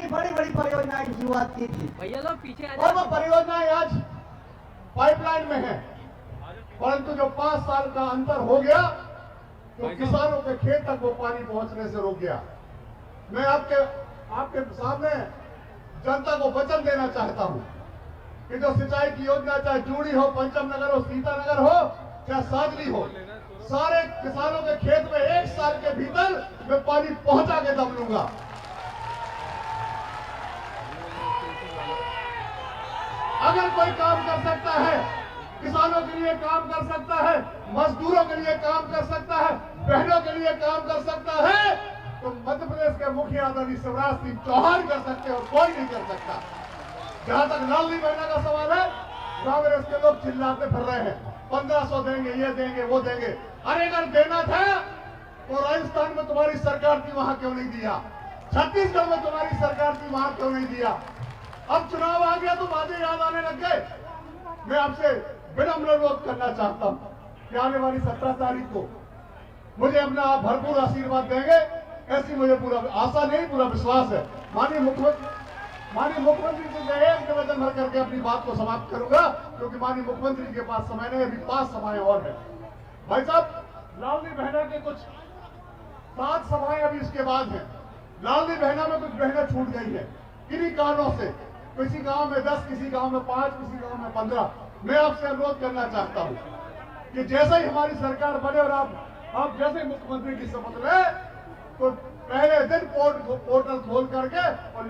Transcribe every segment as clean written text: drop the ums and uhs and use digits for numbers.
बड़ी बड़ी परियोजनाएं की शुरुआत की थी भैया लोग पीछे आ और वो परियोजनाएं आज पाइपलाइन में है, परंतु जो 5 साल का अंतर हो गया तो किसानों के खेत तक वो पानी पहुंचने से रुक गया। मैं आपके सामने जनता को वचन देना चाहता हूं कि जो सिंचाई की योजना चाहे जूड़ी हो, पंचम नगर हो, सीतानगर हो, चाहे साजली हो, सारे किसानों के खेत में 1 साल के भीतर मैं पानी पहुंचा के दम लूंगा। अगर कोई काम कर सकता है, किसानों के लिए काम कर सकता है, मजदूरों के लिए काम कर सकता है, बहनों के लिए काम कर सकता है, तो मध्य प्रदेश के मुखिया आदरणीय शिवराज सिंह चौहान कर सकते हैं और कोई नहीं कर सकता। जहां तक लाडली बहना का सवाल है, कांग्रेस के लोग चिल्लाते फिर रहे हैं 1500 देंगे, ये देंगे, वो देंगे। अरे अगर देना था तो राजस्थान में तुम्हारी सरकार थी, वहां क्यों नहीं दिया? छत्तीसगढ़ में तुम्हारी सरकार थी, वहां क्यों नहीं दिया? अब चुनाव आ गया तो बातें याद आने लग गए। मैं आपसे विनम्र अनुरोध करना चाहता हूं कि आने वाली 17 तारीख को मुझे अपना आप भरपूर आशीर्वाद देंगे, ऐसी मुझे पूरा आशा नहीं, पूरा विश्वास है। माननीय मुख्यमंत्री से मैं एक निवेदन भर करके अपनी बात को समाप्त करूंगा, क्योंकि माननीय मुख्यमंत्री के पास समय नहीं, अभी 5 सभाएं और है। भाई साहब, लाडली बहना के कुछ 7 सभाएं अभी इसके बाद हैं। लाडली बहना में कुछ बहनें छूट गई है किन्हीं कारणों से, किसी गांव में 10, किसी गांव में 5, किसी गांव में 15। मैं आपसे अनुरोध करना चाहता हूं कि जैसे ही हमारी सरकार बने और आप जैसे मुख्यमंत्री की शपथ लें तो पहले दिन पोर्टल खोल करके और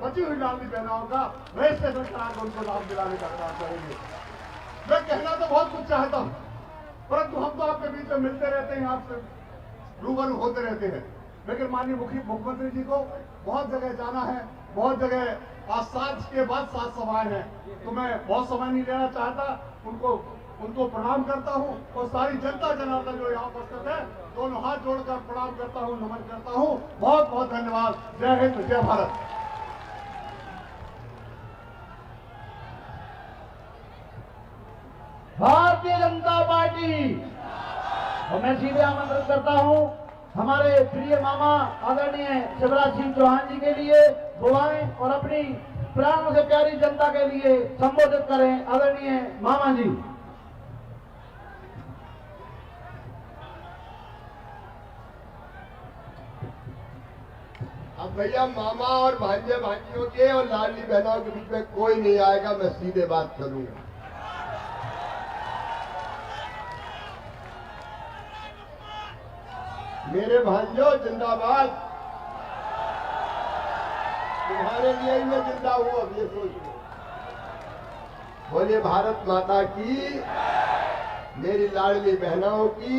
बची हुई लाडली बहनाओं का रजिस्ट्रेशन करा कर उनको लाभ दिलाने का काम करेंगे। मैं कहना तो बहुत कुछ चाहता हूं, परंतु हम तो आपके बीच में मिलते रहते हैं, आपसे रूबरू होते रहते हैं, लेकिन माननीय मुख्यमंत्री जी को बहुत जगह जाना है, बहुत जगह आज 7 के बाद 7 सभाएं हैं, तो मैं बहुत समय नहीं लेना चाहता। उनको प्रणाम करता हूं और सारी जनता जनार्दन जो यहाँ उपस्थित है, दोनों हाथ जोड़कर प्रणाम करता हूं, नमन करता हूं। बहुत बहुत धन्यवाद। जय हिंद, जय भारत। भारतीय जनता पार्टी। और मैं सीधे आमंत्रित करता हूं हमारे प्रिय मामा आदरणीय शिवराज सिंह चौहान जी के लिए बुलाएं और अपनी प्राणों से प्यारी जनता के लिए संबोधित करें। आदरणीय मामा जी। अब भैया मामा और भांजे भांजियों के और लाडली बहनों के बीच में कोई नहीं आएगा, मैं सीधे बात करूंगा। मेरे भांजो जिंदाबाद, तुम्हारे लिए ही मैं जिंदा हूं, अब ये सोच लो। बोलिए भारत माता की, मेरी लाडली बहनों की,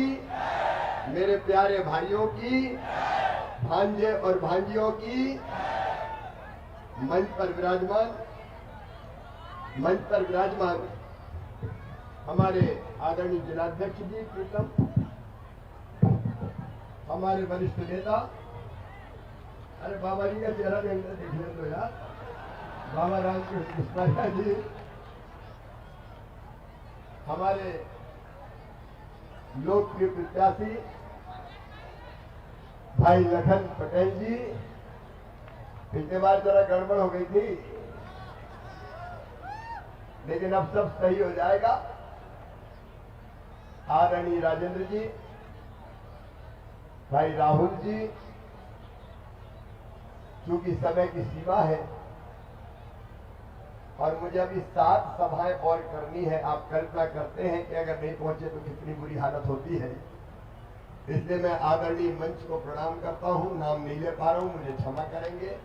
मेरे प्यारे भाइयों की, भांजे और भांजियों की, मंच पर विराजमान हमारे आदरणीय जिलाध्यक्ष जी प्रीतम, हमारे वरिष्ठ नेता, अरे बाबा जी का चेहरा भी अंदर देख लें तो यार, बाबा रामकृष्ण जी, हमारे लोकप्रिय प्रत्याशी भाई लखन पटेल जी, पिछले बार जरा गड़बड़ हो गई थी, लेकिन अब सब सही हो जाएगा। आदरणीय राजेंद्र जी, भाई राहुल जी, चूंकि समय की सीमा है और मुझे अभी 7 सभाएं और करनी है, आप कल्पना करते हैं कि अगर नहीं पहुंचे तो कितनी बुरी हालत होती है। इसलिए मैं आदरणीय मंच को प्रणाम करता हूं, नाम नहीं ले पा रहा हूं, मुझे क्षमा करेंगे।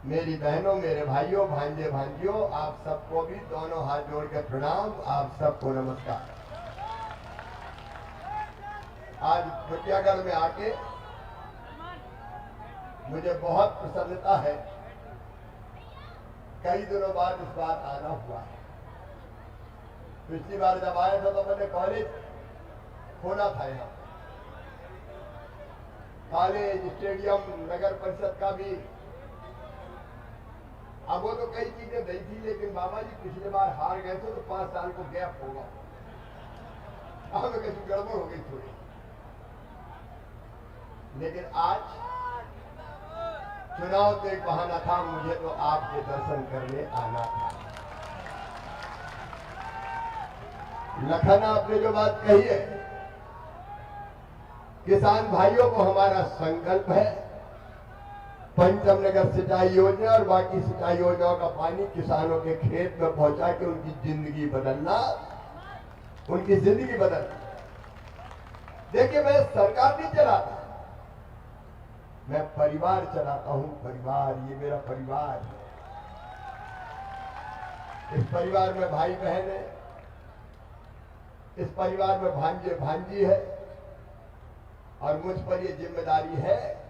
मेरी बहनों, मेरे भाइयों, भांजे भांजियों, आप सबको भी दोनों हाथ जोड़कर प्रणाम, आप सबको नमस्कार। आज कुटियागढ़ में आके मुझे बहुत प्रसन्नता है, कई दिनों बाद इस बार आना हुआ है। पिछली बार जब आया था तो मैंने कॉलेज खोला था, यहाँ कॉलेज, स्टेडियम, नगर परिषद का भी। अब वो तो कई चीजें नहीं थी, लेकिन बाबा जी पिछले बार हार गए थे तो 5 साल को गैप होगा, अब कैसी गड़बड़ हो गई थोड़ी। लेकिन आज चुनाव तो एक बहाना था, मुझे तो आपके दर्शन करने आना था। लखन, आपने जो बात कही है, किसान भाइयों को हमारा संकल्प है पंचम नगर सिंचाई योजना और बाकी सिंचाई योजनाओं का पानी किसानों के खेत में पहुंचा के उनकी जिंदगी बदलना, उनकी जिंदगी बदलना। देखिए, मैं सरकार नहीं चलाता, मैं परिवार चलाता हूं। परिवार, ये मेरा परिवार है। इस परिवार में भाई बहन है, इस परिवार में भांजे भांजी है, और मुझ पर यह जिम्मेदारी है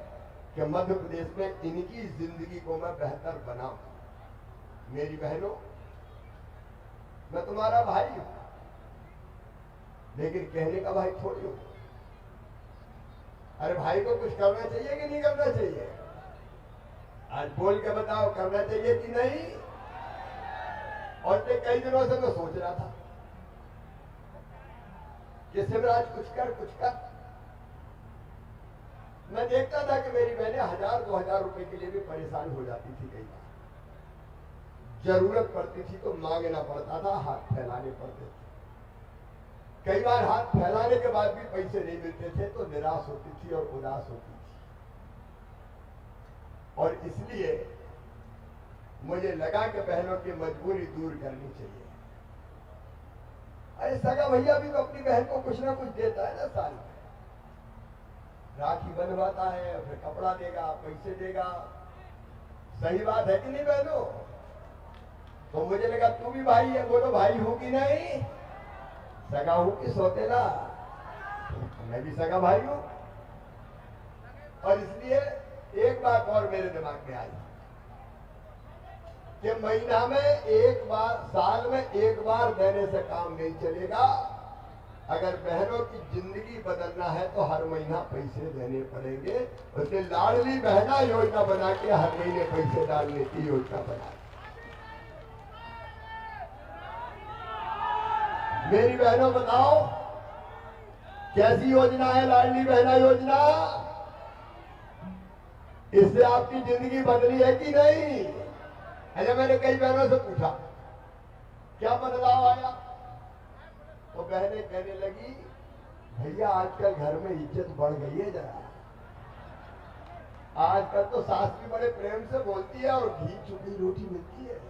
कि मध्य प्रदेश में इनकी जिंदगी को मैं बेहतर बनाऊं। मेरी बहनों, मैं तुम्हारा भाई हूं, लेकिन कहने का भाई थोड़ी हूं। अरे भाई को कुछ करना चाहिए कि नहीं करना चाहिए? आज बोल के बताओ, करना चाहिए कि नहीं? और कई दिनों से मैं सोच रहा था कि शिवराज कुछ कर। मैं देखता था कि मेरी बहनें 1000-2000 रुपए के लिए भी परेशान हो जाती थी। कई बार जरूरत पड़ती थी तो मांगना पड़ता था, हाथ फैलाने पड़ते थे। कई बार हाथ फैलाने के बाद भी पैसे नहीं मिलते थे तो निराश होती थी और उदास होती थी। और इसलिए मुझे लगा कि बहनों की मजबूरी दूर करनी चाहिए। अरे सगा भैया भी तो अपनी बहन को कुछ ना कुछ देता है ना साल में। राखी बंधवाता है, फिर कपड़ा देगा, पैसे देगा। सही बात है कि नहीं बहनों? तो मुझे लगा तू भी भाई है, बोलो भाई हूं कि नहीं? सगा हूं कि सौतेला? मैं भी सगा भाई हूं। और इसलिए एक बात और मेरे दिमाग में आई कि महीना में एक बार, साल में एक बार देने से काम नहीं चलेगा। अगर बहनों की जिंदगी बदलना है तो हर महीना पैसे देने पड़ेंगे। उसने लाडली बहना योजना बना के हर महीने पैसे डालने की योजना बनाई। मेरी बहनों बताओ, कैसी योजना है लाडली बहना योजना? इससे आपकी जिंदगी बदली है कि नहीं? अच्छा, मैंने कई बहनों से पूछा क्या बदलाव आया, तो बहनें कहने लगी, भैया आजकल घर में इज्जत बढ़ गई है जरा। आजकल तो सास भी बड़े प्रेम से बोलती है और घी चुकी रोटी मिलती है।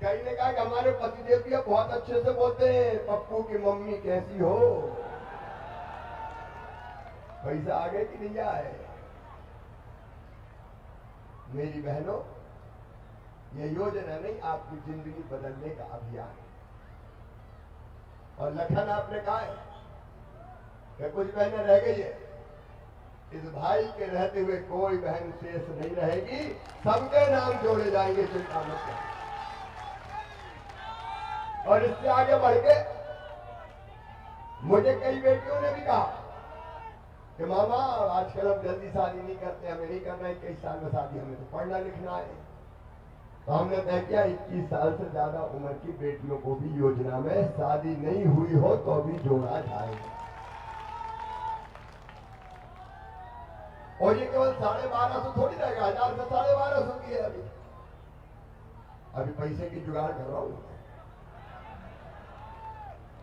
कई ने कहा कि हमारे पतिदेव भी बहुत अच्छे से बोलते हैं, पप्पू की मम्मी कैसी हो। पैसा आगे कि नहीं आए? मेरी बहनों, ये योजना नहीं, आपकी जिंदगी बदलने का अभियान है। और लखन, आपने कहा है कि कुछ बहनें रह गई है। इस भाई के रहते हुए कोई बहन शेष नहीं रहेगी, सबके नाम जोड़े जाएंगे, चिंता मत करो। और इससे आगे बढ़ के मुझे कई बेटियों ने भी कहा कि मामा आजकल हम जल्दी शादी नहीं करते, हमें नहीं करना है 21 साल में शादी, हमें तो पढ़ना लिखना है। तो हमने तय किया 21 साल से ज्यादा उम्र की बेटियों को भी योजना में शादी नहीं हुई हो तो भी जोड़ा जाएगा। और ये केवल 1250 थोड़ी रहेगा, 1000 से 1250 की है। अभी पैसे की जुगाड़ कर रहा हूं।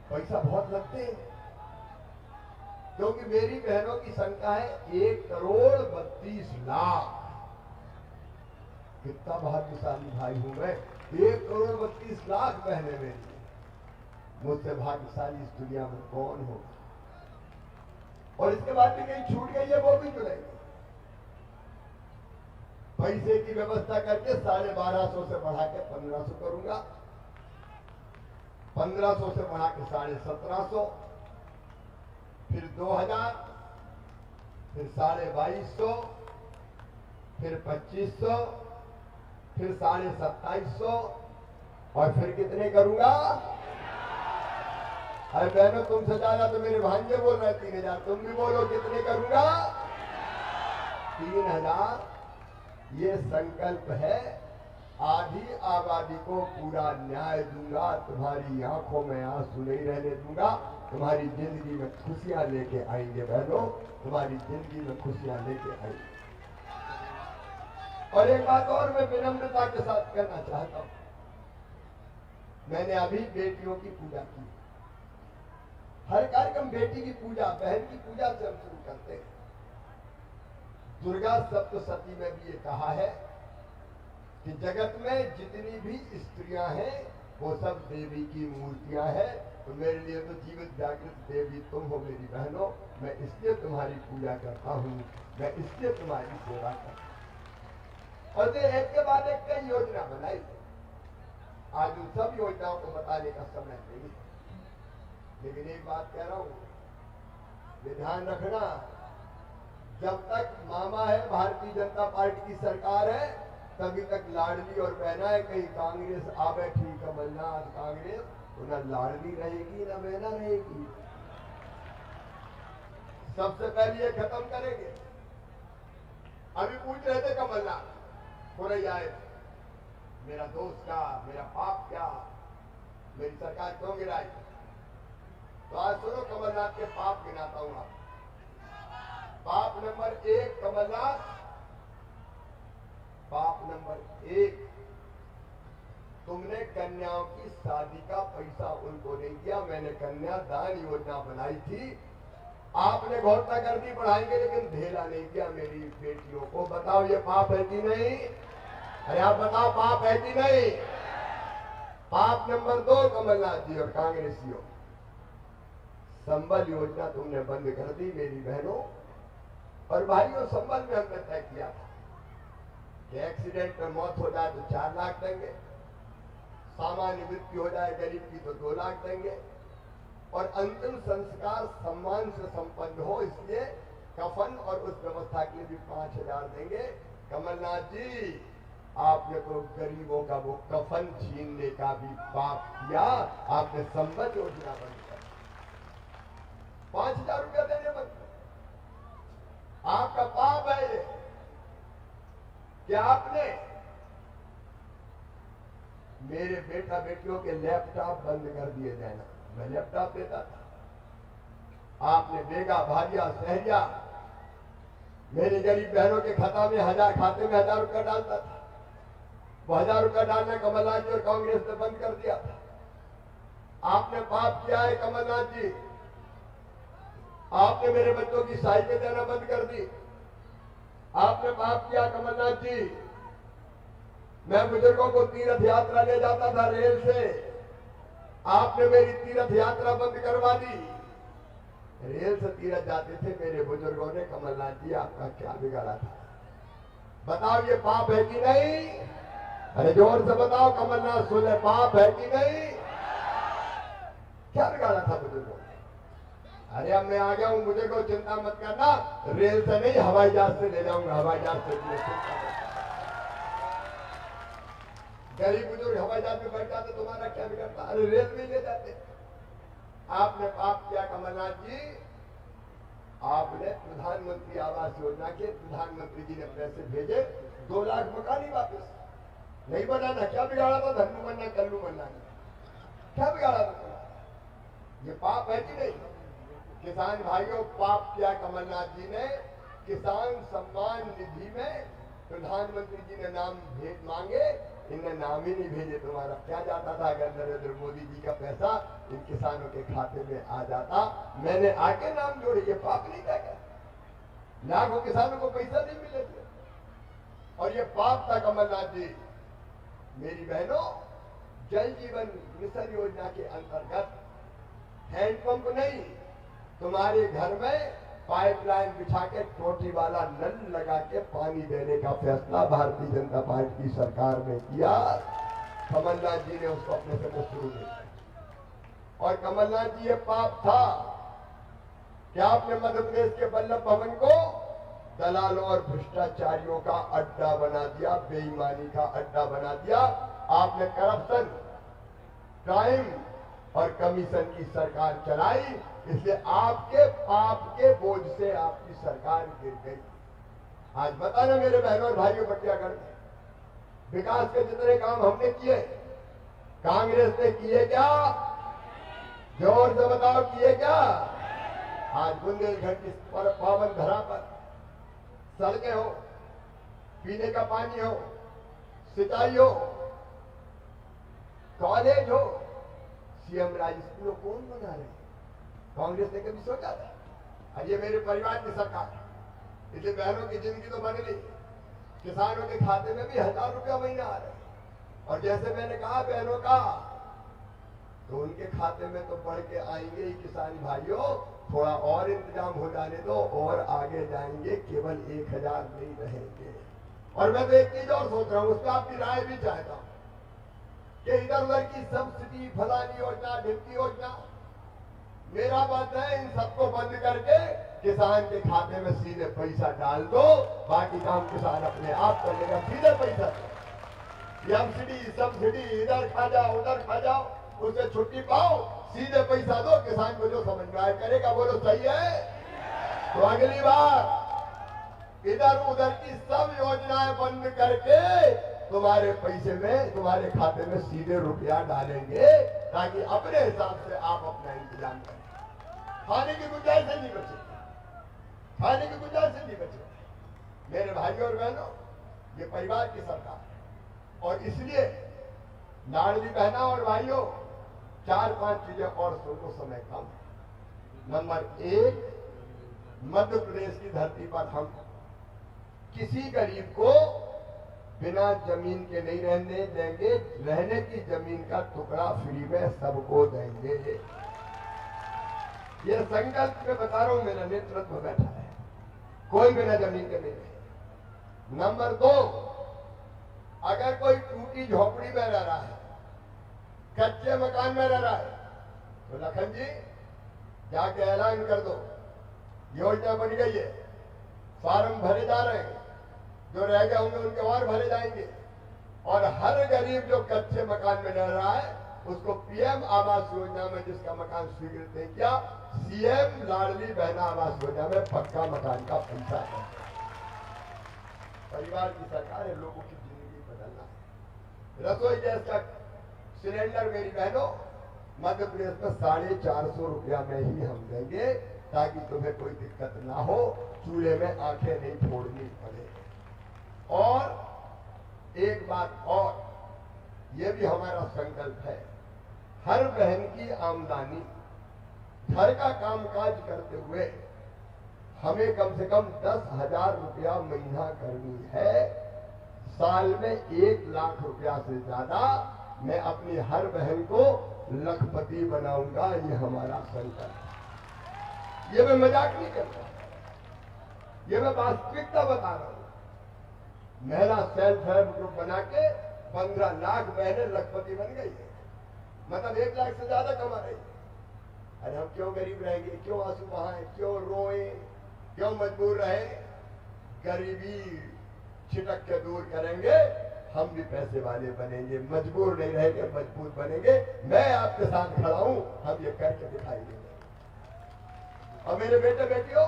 पैसा बहुत लगते हैं, क्योंकि मेरी बहनों की संख्या है 1,32,00,000। कितना भाग्यशाली भाई हूं मैं, 1,32,00,000 बहनें मेरी। मुझसे भाग्यशाली इस दुनिया में कौन होगा? और इसके बाद भी कहीं छूट गई है वो भी जुड़ेगी। पैसे की व्यवस्था करके 1250 से बढ़ा के 1500 करूंगा, 1500 से बढ़ा के 1750, फिर 2000, फिर 2250, फिर 2500, फिर 2750, और फिर कितने करूंगा? अरे बहनों, तुमसे ज्यादा तो मेरे भांजे बोल रहे हैं 3000, तुम भी बोलो कितने करूंगा? 3000। ये संकल्प है। आधी आबादी को पूरा न्याय दूंगा, तुम्हारी आंखों में आंसू नहीं रहने दूंगा, तुम्हारी जिंदगी में खुशियां लेके आएंगे बहनों, तुम्हारी जिंदगी में खुशियां लेके आएंगे। और एक बात और मैं विनम्रता के साथ कहना चाहता हूं, मैंने अभी बेटियों की पूजा की। हर कार्यक्रम बेटी की पूजा, बहन की पूजा से हम शुरू करते हैं। दुर्गा सप्तशती में भी ये कहा है कि जगत में जितनी भी स्त्रियां हैं वो सब देवी की मूर्तियां हैं। तो मेरे लिए तो जीवित जागृत देवी तुम हो मेरी बहनों, मैं इसलिए तुम्हारी पूजा करता हूं, मैं इसलिए तुम्हारी सेवा करता हूं। और ये एक के बाद एक कई योजना बनाई। आज उन सब योजनाओं को बताने का समय नहीं है, लेकिन एक बात कह रहा हूं, ये ध्यान रखना, जब तक मामा है, भारतीय जनता पार्टी की सरकार है, तभी तक लाडली और बहना है। कहीं कांग्रेस आ बैठी, कमलनाथ कांग्रेस, तो न लाडली रहेगी न बहना रहेगी। सबसे पहले ये खत्म करेंगे। अभी पूछ रहे थे कमलनाथ आए, मेरा दोस्त क्या, मेरा पाप क्या, मेरी सरकार क्यों गिराई। तो आज सुनो कमलनाथ के पाप गिनाता हूं आप। पाप नंबर 1 कमलनाथ, पाप नंबर 1, तुमने कन्याओं की शादी का पैसा उनको नहीं दिया। मैंने कन्यादान योजना बनाई थी, आपने घोषणा कर दी बढ़ाएंगे, लेकिन ढेला नहीं दिया मेरी बेटियों को। बताओ ये पाप है कि नहीं? अरे आप बताओ पाप है कि नहीं? पाप नंबर 2 कमलनाथ जी और कांग्रेसियों, संबल योजना तुमने बंद कर दी मेरी बहनों और भाइयों। संबल में हमने तय किया था कि एक्सीडेंट में मौत हो जाए तो 4 लाख देंगे, सामान्य मृत्यु हो जाए गरीब की तो 2 लाख देंगे, और अंतिम संस्कार सम्मान से संपन्न हो इसलिए कफन और उस व्यवस्था के लिए भी 5,000 देंगे। कमलनाथ जी, आपने तो गरीबों का वो कफन छीनने का भी पाप किया, आपने संबल योजना बंद कर, 5,000 रुपया देने बंद कर। आपका पाप है ये कि आपने मेरे बेटा बेटियों के लैपटॉप बंद कर दिए देना। मैं लैपटॉप देता था, आपने बेगा भारिया सहरिया मेरी गरीब बहनों के खाता में खाते में 1,000 रुपया डालता था। वो 1,000 रुपया डालना कमलनाथ जी और कांग्रेस ने बंद कर दिया था। आपने पाप किया है कमलनाथ जी, आपने मेरे बच्चों की साइकिल देना बंद कर दी। आपने पाप किया कमलनाथ जी, मैं बुजुर्गों को तीर्थ यात्रा ले जाता था रेल से, आपने मेरी तीर्थ यात्रा बंद करवा दी। रेल से तीर्थ जाते थे मेरे बुजुर्गों ने, कमलनाथ जी आपका क्या बिगाड़ा था? बताओ ये पाप है कि नहीं? अरे जोर से बताओ कमलनाथ सुने, पाप है कि नहीं? क्या बिगाड़ा था बुजुर्गों ने? अरे अब मैं आ गया हूं, मुझे को चिंता मत करना, रेल से नहीं हवाई जहाज से ले जाऊंगा, हवाई जहाज से गरीब बुजुर्ग हवाई जहाज में बैठ जाते, तुम्हारा क्या बिगड़ता? अरे रेल में ले जाते। आपने पाप किया कमलनाथ जी, आपने प्रधानमंत्री आवास योजना के प्रधानमंत्री जी ने पैसे भेजे, 2 लाख मकान ही वापस नहीं बनाना। क्या बिगाड़ा था? धन्नू बनना कल्लू बनना, क्या बिगाड़ा था? ये पाप है कि नहीं? किसान भाइयों, पाप किया कमलनाथ जी ने। किसान सम्मान निधि में प्रधानमंत्री जी ने नाम भेज मांगे, इनने नाम ही नहीं भेजे। तुम्हारा क्या जाता था अगर नरेंद्र मोदी जी का पैसा इन किसानों के खाते में आ जाता? मैंने आके नाम जोड़े, ये पाप नहीं था क्या? लाखों किसानों को पैसा नहीं मिले थे और ये पाप था कमलनाथ जी। मेरी बहनों, जल जीवन मिशन योजना के अंतर्गत हैंडपंप नहीं, तुम्हारे घर में पाइपलाइन बिछा के टोटी वाला नल लगा के पानी देने का फैसला भारतीय जनता पार्टी की सरकार ने किया। कमलनाथ जी ने उसको अपने से कुछ शुरू नहीं किया। और कमलनाथ जी, ये पाप था कि आपने मध्य प्रदेश के वल्लभ भवन को दलालों और भ्रष्टाचारियों का अड्डा बना दिया, बेईमानी का अड्डा बना दिया। आपने करप्शन, क्राइम और कमीशन की सरकार चलाई, इसलिए आपके पाप के बोझ से आपकी सरकार गिर गई। आज बताना मेरे बहनों और भाइयों, बटियागढ़ में विकास के जितने काम हमने किए, कांग्रेस ने किए क्या? जोर से बताओ, किए क्या? आज बुंदेलखंड की पावन धरा पर सड़कें हो, पीने का पानी हो, सिंचाई हो, कॉलेज हो, सीएम राज स्कूल कौन बना रहे? कांग्रेस ने कभी सोचा था? और ये मेरे परिवार की सरकार, इसलिए बहनों की जिंदगी तो बन गई। किसानों के खाते में भी 1000 रुपया महीना आ रहे हैं। और जैसे मैंने कहा बहनों का, तो उनके खाते में तो बढ़ के आएंगे ही किसान भाइयों। थोड़ा और इंतजाम हो जाने दो और आगे जाएंगे, केवल 1000 नहीं रहेंगे। और मैं तो एक चीज और सोच रहा हूं, उस पर आपकी राय भी चाहता हूं कि इधर उधर की सब्सिडी, फलानी योजना, ढिमकी योजना, मेरा मत है इन सबको बंद करके किसान के खाते में सीधे पैसा डाल दो। बाकी काम किसान अपने आप कर लेगा, सीधे पैसा दो। सब्सिडी इधर खा जाओ, उधर खा जाओ, उससे छुट्टी पाओ, सीधे पैसा दो। किसान को जो समझ में आए करेगा। बोलो सही है? तो अगली बार इधर उधर की सब योजनाएं बंद करके तुम्हारे पैसे में, तुम्हारे खाते में सीधे रुपया डालेंगे, ताकि अपने हिसाब से आप अपना इंतजाम करें। खाने की गुंजाइश नहीं बचे, खाने की गुंजाइश नहीं बचे। मेरे भाइयों और बहनों, ये परिवार की सरकार है। और इसलिए लाडली बहना और भाइयों, 4-5 चीजें और सुनो, समय कम है। नंबर 1, मध्य प्रदेश की धरती पर हम किसी गरीब को बिना जमीन के नहीं रहने देंगे। रहने की जमीन का टुकड़ा फ्री में सबको देंगे। ये संकल्प में बता रहा हूं, मेरा नेतृत्व बैठा है, कोई बिना जमीन के नहीं रहे। नंबर 2, अगर कोई टूटी झोपड़ी में रह रहा है, कच्चे मकान में रह रहा है, तो लखन जी जाके ऐलान कर दो, योजना बन गई है, फॉर्म भरे जा रहे हैं, जो रह गए होंगे उनके और भरे जाएंगे। और हर गरीब जो कच्चे मकान में रह रहा है, उसको पीएम आवास योजना में जिसका मकान स्वीकृत नहीं किया, सीएम लाडली बहना आवास योजना में पक्का मकान का पैसा है। परिवार की सरकार है, लोगों की जिंदगी बदलना है। रसोई गैस का सिलेंडर मेरी बहनों मध्य प्रदेश में 450 रुपया में ही हम देंगे, ताकि तुम्हें कोई दिक्कत ना हो, चूल्हे में आंखें नहीं फोड़नी पड़े। और एक बात और, यह भी हमारा संकल्प है, हर बहन की आमदनी घर का कामकाज करते हुए हमें कम से कम 10,000 रुपया महीना करनी है। साल में 1 लाख रुपया से ज्यादा मैं अपनी हर बहन को लखपति बनाऊंगा। ये हमारा संकल्प है। ये मैं मजाक नहीं कर रहा, ये मैं वास्तविकता बता रहा हूं। महिला सेल्फ हेल्प ग्रुप बना के 15 लाख बहनें लखपति बन गई है। मतलब 1 लाख से ज्यादा कमा रही है। अरे हम क्यों गरीब रहेंगे, क्यों आंसू बहाएं, क्यों रोए, क्यों मजबूर रहे? गरीबी छिटक के दूर करेंगे, हम भी पैसे वाले बनेंगे, मजबूर नहीं रहेंगे, मजबूत बनेंगे। मैं आपके साथ खड़ा हूं, हम ये करके दिखाई देंगे। और मेरे बेटे बेटियों,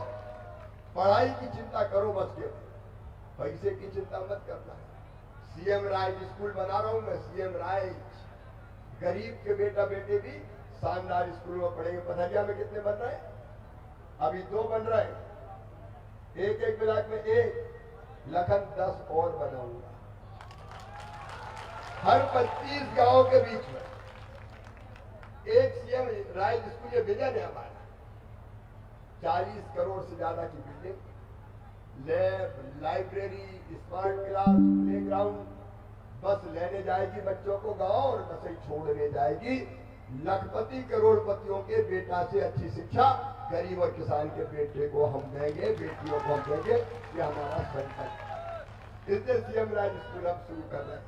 पढ़ाई की चिंता करो बस, के पैसे की चिंता मत करना। सीएम राइज स्कूल बना रहा हूं मैं, सीएम राइज। गरीब के बेटा बेटे भी शानदार स्कूल में पढ़ेंगे। पथरिया में कितने बन रहे हैं? अभी 2 बन रहे हैं, एक ब्लॉक में 1, लखन 10 और बनाऊंगा। हर 25 गांव के बीच में एक सीएम राइज स्कूल, ये विजन है हमारा। 40 करोड़ से ज्यादा की building, lab, library, smart class, playground. बस लेने जाएगी बच्चों को गांव और बस ही छोड़ने जाएगी। लखपति करोड़पतियों के बेटा से अच्छी शिक्षा गरीब और किसान के बेटे को हम देंगे, बेटियों को हम देंगे। ये हमारा संकल्प है। इसलिए सीएम राइज स्कूल हम शुरू कर रहे हैं।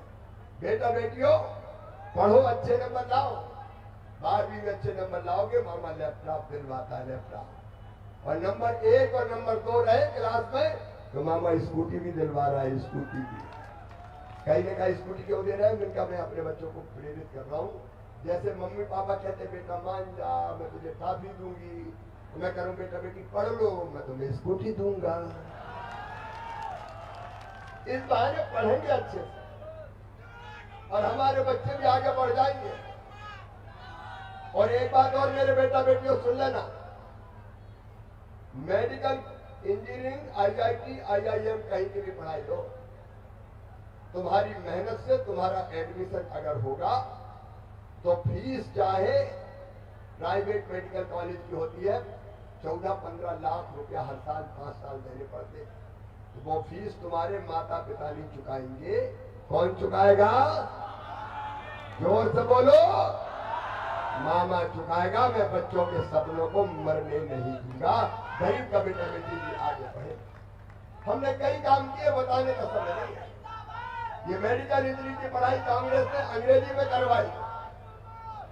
बेटा बेटियों पढ़ो, अच्छे नंबर लाओ। 12वीं में अच्छे नंबर लाओगे, मामा लैपटॉप दिलवाता है, लैपटॉप। और नंबर 1 और नंबर 2 रहे क्लास में, तो मामा स्कूटी भी दिलवा रहा है, स्कूटी भी। कहीं ना कहीं स्कूटी क्यों दे रहा है? जिनका मैं अपने बच्चों को प्रेरित कर रहा हूँ। जैसे मम्मी पापा कहते बेटा मान जा, मैं तुझे टॉफी दूंगी, तो मैं करूं बेटा बेटी पढ़ लो, मैं तुम्हें स्कूटी दूंगा। इस बहाने पढ़ेंगे अच्छे से और हमारे बच्चे भी आगे बढ़ जाएंगे। और एक बात और मेरे बेटा बेटियों सुन लेना, मेडिकल, इंजीनियरिंग, IIT, IIM कहीं की भी पढ़ाई दो, तुम्हारी मेहनत से तुम्हारा एडमिशन अगर होगा तो फीस चाहे प्राइवेट मेडिकल कॉलेज की होती है 14-15 लाख रुपया हर साल 5 साल देने पड़ते, तो वो फीस तुम्हारे माता पिता नहीं चुकाएंगे, कौन चुकाएगा? जोर से बोलो, मामा चुकाएगा। मैं बच्चों के सपनों को मरने नहीं दूंगा। गरीब का बेटा बेटी भी आगे बढ़े। हमने कई काम किए, बताने का समय नहीं है। ये मेडिकल इंजीनियरिंग की पढ़ाई कांग्रेस ने अंग्रेजी में करवाई।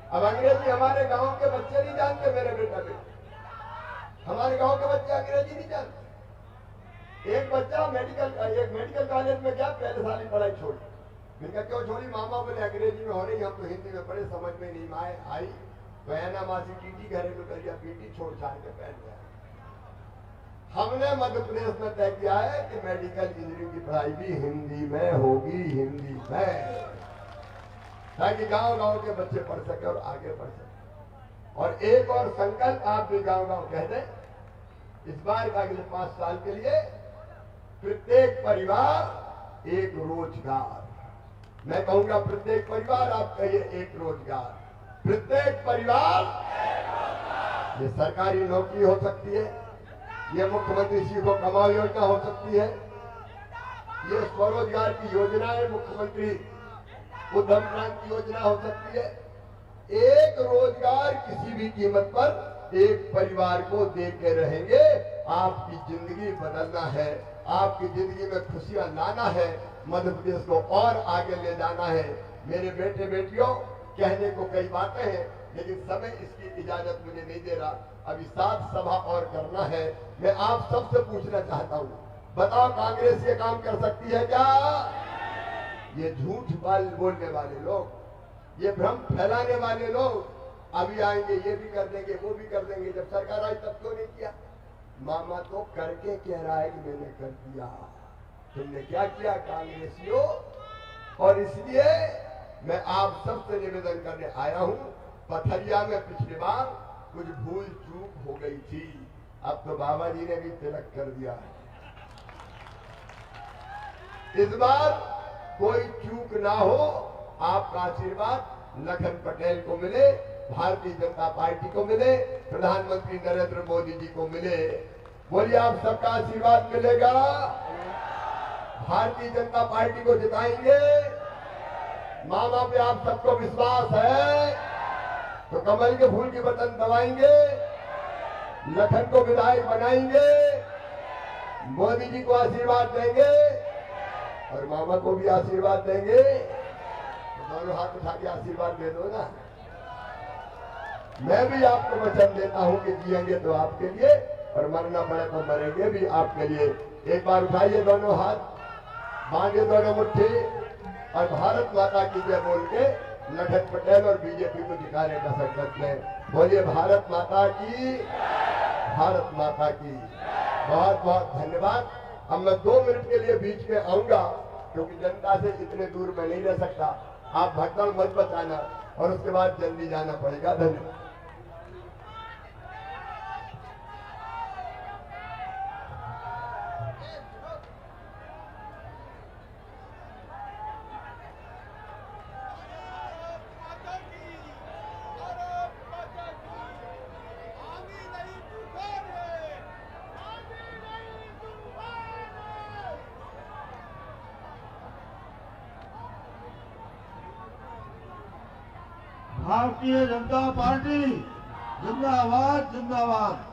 अब अंग्रेजी हमारे गांव के बच्चे नहीं जानते, मेरे बेटा बेटी, हमारे गांव के बच्चे अंग्रेजी नहीं जानते। एक बच्चा एक मेडिकल कॉलेज में गया, पहले साल की पढ़ाई छोड़ी। मैंने क्यों छोड़ी? मामा बोले अंग्रेजी में हो रही, हम तो हिंदी में पढ़े, समझ में नहीं आई। तो ऐना मासी टीटी घरेलू कर दिया, पीटी छोड़ छाड़ के बैठ गया। हमने मध्य प्रदेश में तय किया है कि मेडिकल इंजीनियरिंग की पढ़ाई भी हिंदी में होगी, हिंदी में, ताकि गांव-गांव के बच्चे पढ़ सके और आगे बढ़ सके। और एक और संकल्प आप भी गांव-गांव कह दें, इस बार का अगले 5 साल के लिए प्रत्येक परिवार एक रोजगार। मैं कहूंगा प्रत्येक परिवार, आप कहिए एक रोजगार। प्रत्येक परिवार, ये सरकारी नौकरी हो सकती है, ये मुख्यमंत्री सीखो कमाओ योजना हो सकती है, ये स्वरोजगार की योजना है, मुख्यमंत्री उद्यम क्रांति योजना हो सकती है। एक रोजगार किसी भी कीमत पर एक परिवार को दे के रहेंगे। आपकी जिंदगी बदलना है, आपकी जिंदगी में खुशियां लाना है, मध्य प्रदेश को और आगे ले जाना है। मेरे बेटे बेटियों, कहने को कई बातें हैं, लेकिन समय इसकी इजाजत मुझे नहीं दे रहा। अभी 7 सभा और करना है। मैं आप सबसे पूछना चाहता हूँ, बताओ कांग्रेस ये काम कर सकती है क्या? ये झूठ बोलने वाले लोग, ये भ्रम फैलाने वाले लोग अभी आएंगे, ये भी कर देंगे, वो भी कर देंगे। जब सरकार आई तब क्यों नहीं किया? मामा तो करके कह रहा है कि मैंने कर दिया। तुमने क्या किया कांग्रेसियों? और इसलिए मैं आप सबसे निवेदन करने आया हूं, पथरिया में पिछली बार कुछ भूल चूक हो गई थी, अब तो बाबा जी ने भी तिलक कर दिया है। इस बार कोई चूक ना हो, आपका आशीर्वाद लखन पटेल को मिले, भारतीय जनता पार्टी को मिले, प्रधानमंत्री नरेंद्र मोदी जी को मिले। बोलिए, आप सबका आशीर्वाद मिलेगा? भारतीय जनता पार्टी को जिताएंगे? मामा पे आप सबको विश्वास है तो कमल के फूल की बटन दबाएंगे, लखन को विधायक बनाएंगे, मोदी जी को आशीर्वाद देंगे और मामा को भी आशीर्वाद देंगे। तो दोनों हाथ उठा के आशीर्वाद दे दो ना। मैं भी आपको वचन देता हूं कि जिएंगे तो आपके लिए और मरना पड़े तो मरेंगे भी आपके लिए। एक बार उठाइए दोनों हाथ, बांधे दोनों मुट्ठी और भारत माता की जय बोल के लखन पटेल और बीजेपी को जिताने का संकल्प लें। बोलिए भारत माता की, भारत माता की। बहुत बहुत धन्यवाद। अब मैं 2 मिनट के लिए बीच में आऊंगा, क्योंकि जनता से इतने दूर मैं नहीं रह सकता। आप भगदड़ मत बचाना और उसके बाद जल्दी जाना पड़ेगा। धन्यवाद। भारतीय जनता पार्टी जिंदाबाद, जिंदाबाद।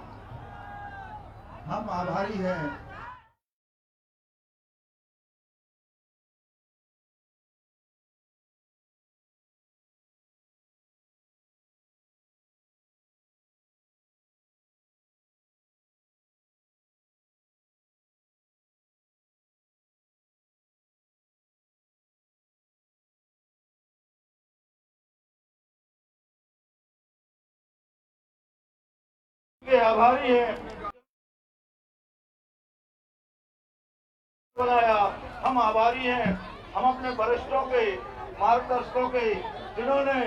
हम आभारी हैं बनाया। हम आभारी हैं, हम अपने वरिष्ठों के, मार्गदर्शकों के, जिन्होंने